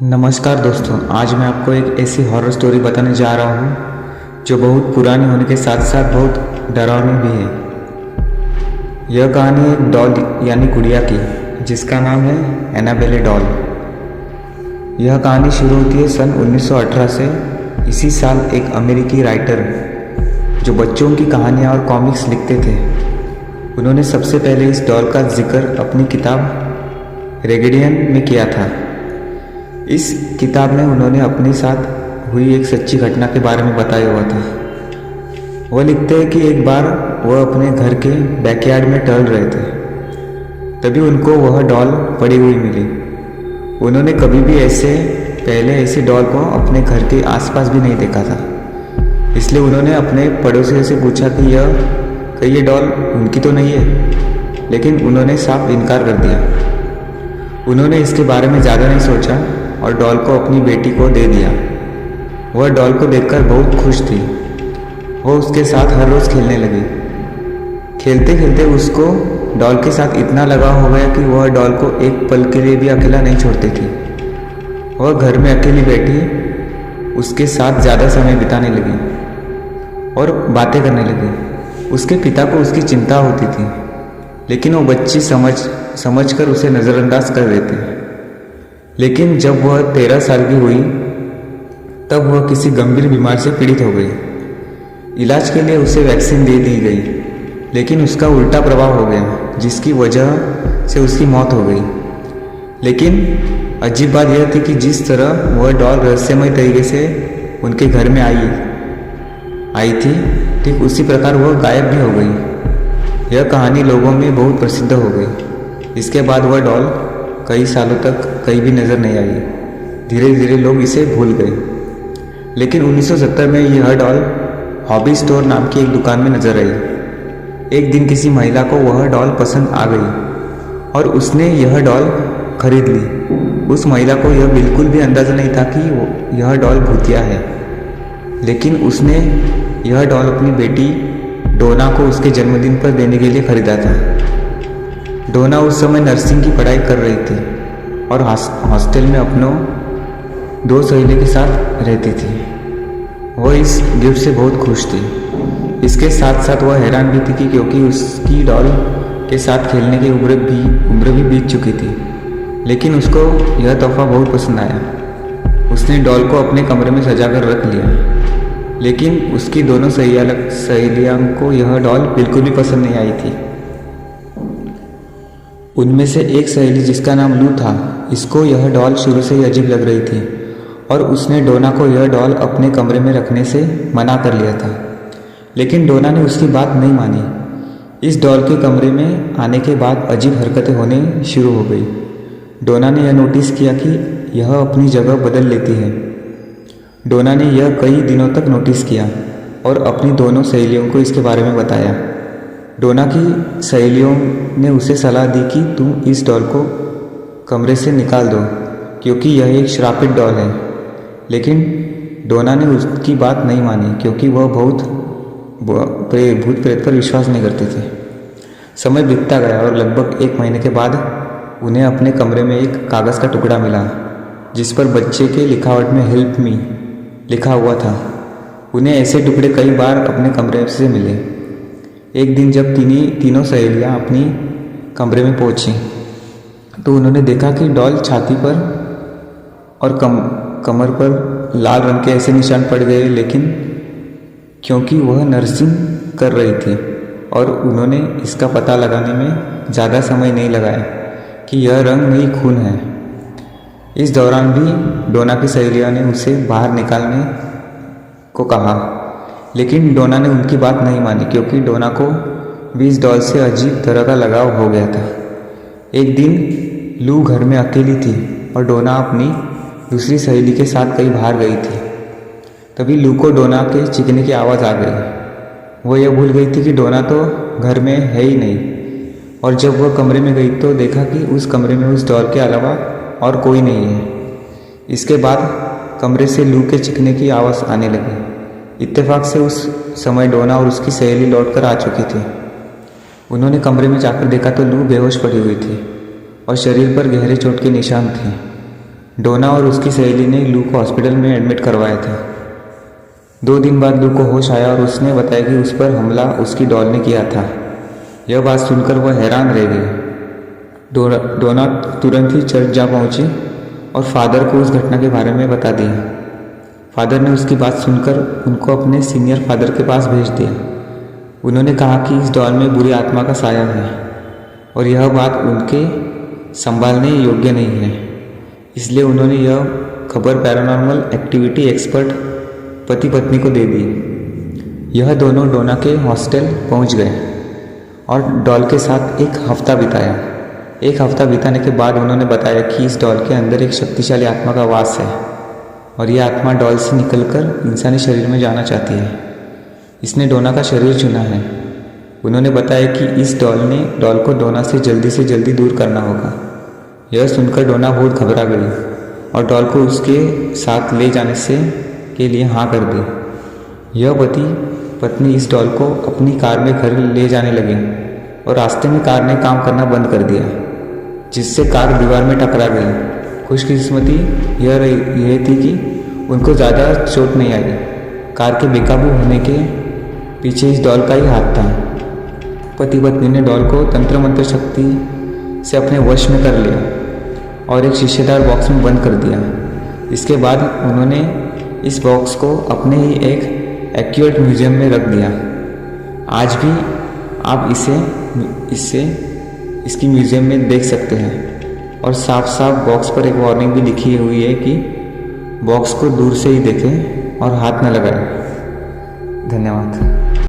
नमस्कार दोस्तों, आज मैं आपको एक ऐसी हॉरर स्टोरी बताने जा रहा हूँ जो बहुत पुरानी होने के साथ साथ बहुत डरावनी भी है। यह कहानी एक डॉल यानी गुड़िया की जिसका नाम है एनाबेले डॉल। यह कहानी शुरू होती है सन 1918 से। इसी साल एक अमेरिकी राइटर जो बच्चों की कहानियाँ और कॉमिक्स लिखते थे, उन्होंने सबसे पहले इस डॉल का जिक्र अपनी किताब रेगेडियन में किया था। इस किताब में उन्होंने अपने साथ हुई एक सच्ची घटना के बारे में बताया हुआ था। वह लिखते हैं कि एक बार वह अपने घर के बैकयार्ड में टहल रहे थे, तभी उनको वह डॉल पड़ी हुई मिली। उन्होंने कभी भी पहले ऐसी डॉल को अपने घर के आसपास भी नहीं देखा था, इसलिए उन्होंने अपने पड़ोसियों से पूछा कि ये डॉल उनकी तो नहीं है, लेकिन उन्होंने साफ इनकार कर दिया। उन्होंने इसके बारे में ज़्यादा नहीं सोचा और डॉल को अपनी बेटी को दे दिया। वह डॉल को देखकर बहुत खुश थी। वह उसके साथ हर रोज़ खेलने लगी। खेलते खेलते उसको डॉल के साथ इतना लगाव हो गया कि वह डॉल को एक पल के लिए भी अकेला नहीं छोड़ती थी। वह घर में अकेली बैठी उसके साथ ज़्यादा समय बिताने लगी और बातें करने लगी। उसके पिता को उसकी चिंता होती थी, लेकिन वो बच्ची समझ कर उसे नज़रअंदाज कर देते। लेकिन जब वह 13 साल की हुई तब वह किसी गंभीर बीमारी से पीड़ित हो गई। इलाज के लिए उसे वैक्सीन दे दी गई, लेकिन उसका उल्टा प्रभाव हो गया, जिसकी वजह से उसकी मौत हो गई। लेकिन अजीब बात यह थी कि जिस तरह वह डॉल रहस्यमय तरीके से उनके घर में आई थी, ठीक उसी प्रकार वह गायब भी हो गई। यह कहानी लोगों में बहुत प्रसिद्ध हो गई। इसके बाद वह डॉल कई सालों तक कहीं भी नज़र नहीं आई। धीरे धीरे लोग इसे भूल गए। लेकिन 1970 में यह डॉल हॉबी स्टोर नाम की एक दुकान में नजर आई। एक दिन किसी महिला को वह डॉल पसंद आ गई और उसने यह डॉल खरीद ली। उस महिला को यह बिल्कुल भी अंदाज़ा नहीं था कि यह डॉल भूतिया है, लेकिन उसने यह डॉल अपनी बेटी डोना को उसके जन्मदिन पर देने के लिए खरीदा था। डोना उस समय नर्सिंग की पढ़ाई कर रही थी और हॉस्टल में अपनों 2 सहेलियों के साथ रहती थी। वह इस गिफ्ट से बहुत खुश थी। इसके साथ साथ वह हैरान भी थी क्योंकि उसकी डॉल के साथ खेलने की उम्र भी बीत चुकी थी। लेकिन उसको यह तोहफा बहुत पसंद आया। उसने डॉल को अपने कमरे में सजा कर रख लिया, लेकिन उसकी दोनों सहेलियों को यह डॉल बिल्कुल भी पसंद नहीं आई थी। उनमें से एक सहेली, जिसका नाम लू था, इसको यह डॉल शुरू से ही अजीब लग रही थी और उसने डोना को यह डॉल अपने कमरे में रखने से मना कर लिया था। लेकिन डोना ने उसकी बात नहीं मानी। इस डॉल के कमरे में आने के बाद अजीब हरकतें होने शुरू हो गई। डोना ने यह नोटिस किया कि यह अपनी जगह बदल लेती है। डोना ने यह कई दिनों तक नोटिस किया और अपनी दोनों सहेलियों को इसके बारे में बताया। डोना की सहेलियों ने उसे सलाह दी कि तुम इस डॉल को कमरे से निकाल दो, क्योंकि यह एक श्रापित डॉल है। लेकिन डोना ने उसकी बात नहीं मानी, क्योंकि वह बहुत भूत प्रेत पर विश्वास नहीं करती थी। समय बीतता गया और लगभग 1 महीने के बाद उन्हें अपने कमरे में एक कागज़ का टुकड़ा मिला, जिस पर बच्चे के लिखावट में हेल्प मी लिखा हुआ था। उन्हें ऐसे टुकड़े कई बार अपने कमरे से मिले। एक दिन जब तीनों सहेलियां अपनी कमरे में पहुंची तो उन्होंने देखा कि डॉल छाती पर और कमर पर लाल रंग के ऐसे निशान पड़ गए, लेकिन क्योंकि वह नर्सिंग कर रही थी और उन्होंने इसका पता लगाने में ज़्यादा समय नहीं लगाया कि यह रंग नहीं खून है। इस दौरान भी डोना की सहेलियों ने उसे बाहर निकालने को कहा, लेकिन डोना ने उनकी बात नहीं मानी, क्योंकि डोना को भी इस डॉल से अजीब तरह का लगाव हो गया था। एक दिन लू घर में अकेली थी और डोना अपनी दूसरी सहेली के साथ कहीं बाहर गई थी। तभी लू को डोना के चीखने की आवाज़ आ गई। वह यह भूल गई थी कि डोना तो घर में है ही नहीं, और जब वह कमरे में गई तो देखा कि उस कमरे में उस डॉल के अलावा और कोई नहीं है। इसके बाद कमरे से लू के चीखने की आवाज़ आने लगी। इत्तेफाक से उस समय डोना और उसकी सहेली लौटकर आ चुकी थी। उन्होंने कमरे में जाकर देखा तो लू बेहोश पड़ी हुई थी और शरीर पर गहरे चोट के निशान थे। डोना और उसकी सहेली ने लू को हॉस्पिटल में एडमिट करवाया था। 2 दिन बाद लू को होश आया और उसने बताया कि उस पर हमला उसकी डॉल ने किया था। यह बात सुनकर वह हैरान रह गई। डोना तुरंत ही चर्च जा पहुंची और फादर को उस घटना के बारे में बता दिया। फादर ने उसकी बात सुनकर उनको अपने सीनियर फादर के पास भेज दिया। उन्होंने कहा कि इस डॉल में बुरी आत्मा का साया है और यह बात उनके संभालने योग्य नहीं है, इसलिए उन्होंने यह खबर पैरानॉर्मल एक्टिविटी एक्सपर्ट पति पत्नी को दे दी। यह दोनों डोना के हॉस्टल पहुंच गए और डॉल के साथ एक हफ्ता बिताया। 1 हफ्ता बिताने के बाद उन्होंने बताया कि इस डॉल के अंदर एक शक्तिशाली आत्मा का वास है और यह आत्मा डॉल से निकलकर इंसानी शरीर में जाना चाहती है। इसने डोना का शरीर चुना है। उन्होंने बताया कि इस डॉल को डोना से जल्दी दूर करना होगा। यह सुनकर डोना बहुत घबरा गई और डॉल को उसके साथ ले जाने के लिए हाँ कर दी। यह पति पत्नी इस डॉल को अपनी कार में घर ले जाने लगे और रास्ते में कार ने काम करना बंद कर दिया, जिससे कार दीवार में टकरा गई। खुशकिस्मती यह थी कि उनको ज़्यादा चोट नहीं आई। कार के बेकाबू होने के पीछे इस डॉल का ही हाथ था। पति पत्नी ने डॉल को तंत्र मंत्र शक्ति से अपने वश में कर लिया और एक शीशेदार बॉक्स में बंद कर दिया। इसके बाद उन्होंने इस बॉक्स को अपने ही एक एक्यूट म्यूजियम में रख दिया। आज भी आप इसकी म्यूजियम में देख सकते हैं और साफ साफ बॉक्स पर एक वार्निंग भी लिखी हुई है कि बॉक्स को दूर से ही देखें और हाथ न लगाएं। धन्यवाद।